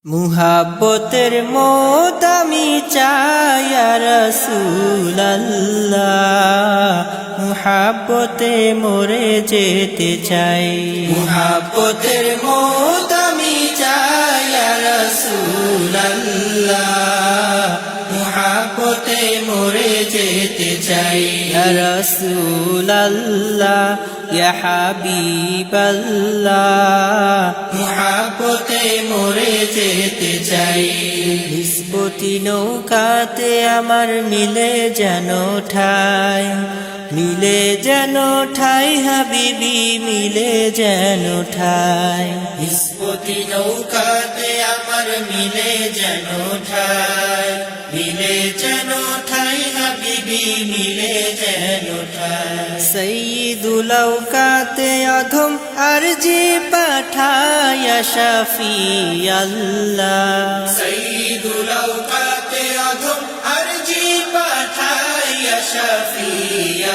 মুহাব্বতের মত আমি চাই ইয়া রাসূলুল্লাহ, মুহাব্বতে মরে যেতে চাই। মুহাব্বতের মত আমি চাই ইয়া রাসূলুল্লাহ, মুহাব্বতে মরে যেতে চাই। ইয়া রাসূলুল্লাহ ইয়া হাবিবাল্লাহ, মুহাব্বতে মরে যেতে চাই। নিসবতি নৌকাতে আমার মিলে যেন ঠাই, মিলে যেন ঠাই হাবিবি, মিলে যেন ঠাই। নিসবতি নৌকাতে আমার মিলে যেন ঠাই, মিলে যেন ঠাই হাবিবি, মিলে যেন ঠাই। সৈয়দুল আওকাতে আধম আরজি পাঠায়া শাফি আল্লাহ, সৈয়দুল আওকাতে আধম আরজি পাঠায়া শাফি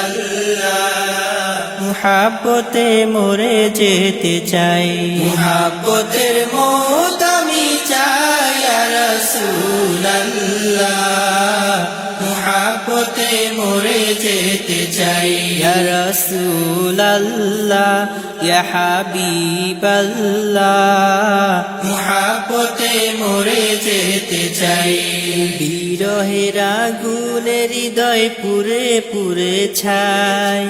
আল্লাহ, মুহাব্বতে মরে যেতে চাই। মুহাব্বতের মত আমি চাই ইয়া রাসূলুল্লাহ, মুহাব্বতে মরে যেতে চাই। ইয়া রাসূলুল্লাহ ইয়া হাবিবাল্লাহ, মুহাব্বতে মরে যেতে চাই। বিরহের আগুনে হৃদয় পুরে পুরে ছাই,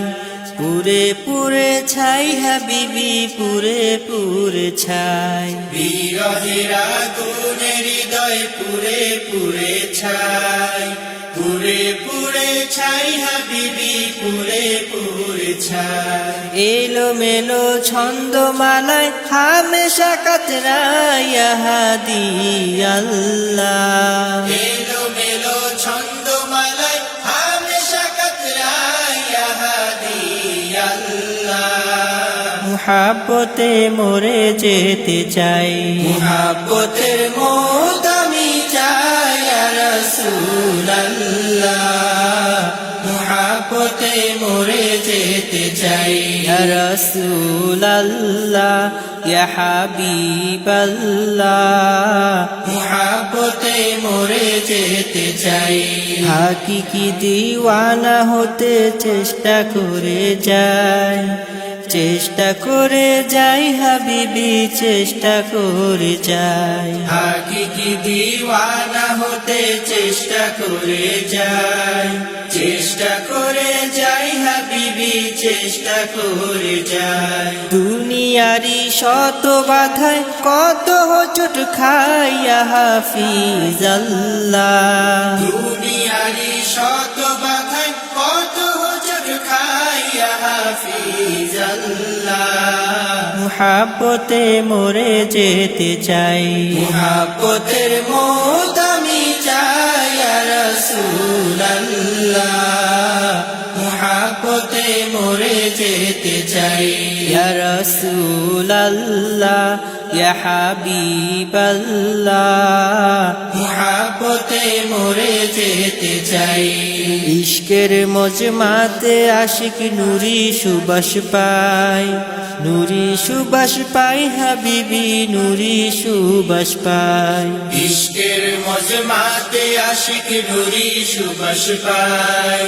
পুরে পুরে ছাই হাবিবি, পুরে পুরে ছাই। বিরহের আগুনে হৃদয় পুরে পুরে ছাই, পুরে পুরে ছাই হাবিবি, পুরে পুরে ছাই। এলো মেলো ছন্দমালায় হামেশা কাতরায় ইয়া হাদি আল্লাহ, এলো মেলো ছন্দমালায় হামেশা কাতরায় ইয়া হাদি আল্লাহ, মুহাব্বতে মরে যেতে চাই। মুহাব্বতের মত আমি চাই ইয়া রাসূলুল্লাহ, মুহাব্বতে মরে যেতে চাই। ইয়া রাসূলুল্লাহ ইয়া হাবিবাল্লাহ, মুহাব্বতে মরে যেতে চাই। হাকিকি দিওয়ানা হতে চেষ্টা করে যাই, চেষ্টা করে যাই হাবিবি, চেষ্টা করে যাই। হাকিকি দিওয়ানা হতে চেষ্টা করে যাই, চেষ্টা করে যাই হাবিবি, চেষ্টা করে যাই। দুনিয়ারি শত বাধায় কত হোঁচট খাই ইয়া হাফিজাল্লাহ, দুনিয়ারি শত বাধায় কত হোঁচট খাই ইয়া হাফিজাল্লাহ, মুহাব্বতে মরে যেতে চাই। মুহাব্বতের মত আমি চাই ইয়া রাসূলুল্লাহ, মুহাব্বতে মরে যেতে চাই। ইয়া রাসূলুল্লাহ ইয়া হাবিবাল্লাহ, মুহাব্বতে মরে যেতে চাই। ইশকের মজমাতে আশিক নূরি সুবাস পাই, নূরি সুবাস পাই হাবিবি, নূরি সুবাস পাই। ইশকের মজমাতে আশিক নূরি সুবাস পাই,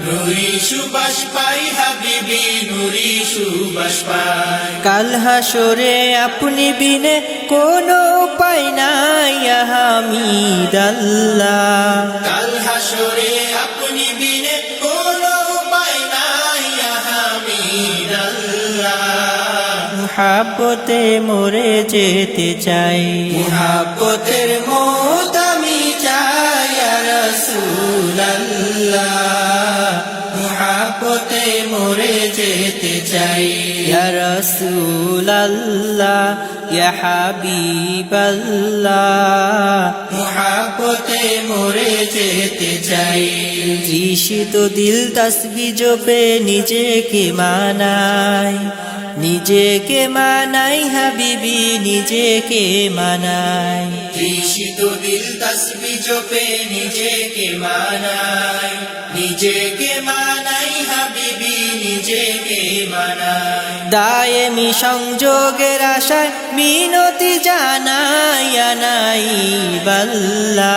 নূরি সুবাস পাই হাবিবি, নূরি সুবাস পাই। কাল হাসরে আপনি বিনে কোনো উপায় নাই ইয়া হামিদাল্লাহ, কাল হাসরে আপনি বিনে কোনো উপায় নাই ইয়া হামিদাল্লাহ, মুহাব্বতে মরে যেতে চাই। মুহাব্বতের মত আমি চাই ইয়া রাসূলুল্লাহ, মুহাব্বতে মরে যেতে চাই। ইয়া রাসূলুল্লাহ ইয়া হাবিবাল্লাহ, মুহাব্বতে মরে যেতে চাই। তৃষিত দিল তাসবিহ জপে নিজেকে মানাই, নিজেকে মানাই হাবিবি, নিজেকে মানাই। তৃষিত দিল তাসবিহ জপে নিজেকে মানাই, নিজেকে মানাই হাবিবি, নিজেকে বানাই। দায়েমি সংযোগের আশায় মিনতি জানাই নাইবাল্লাহ।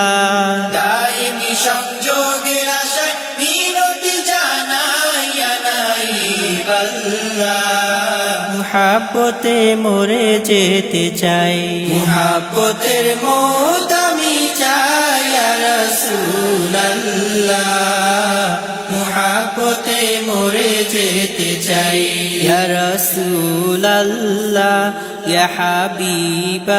দায়েমি সংযোগের আশায় মিনতি জানাই নাইবাল্লাহ। মুহাব্বতে মরে যেতে চাই, মুহাব্বতের মত আমি চাই ইয়া রাসূলুল্লাহ। মুহাব্বতে মরে যেতে চাই ইয়া রাসূলুল্লাহ ইয়া হাবিবাল্লাহ।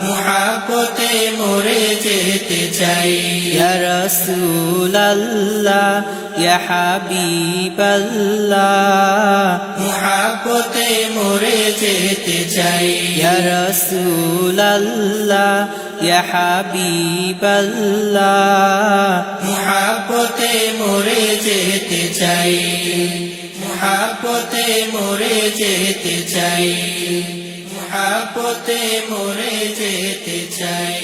মুহাব্বতে মরে যেতে চাই ইয়া রাসূলুল্লাহ ইয়া হাবিবাল্লাহ। মুহাব্বতে মরে যেতে চাই ইয়া রাসূলুল্লাহ ইয়া হাবিবাল্লাহ। মুহাব্বতে মরে যেতে চাই মুহাব্বতে মরে যেতে চাই মুহাব্বতে মরে যেতে চাই।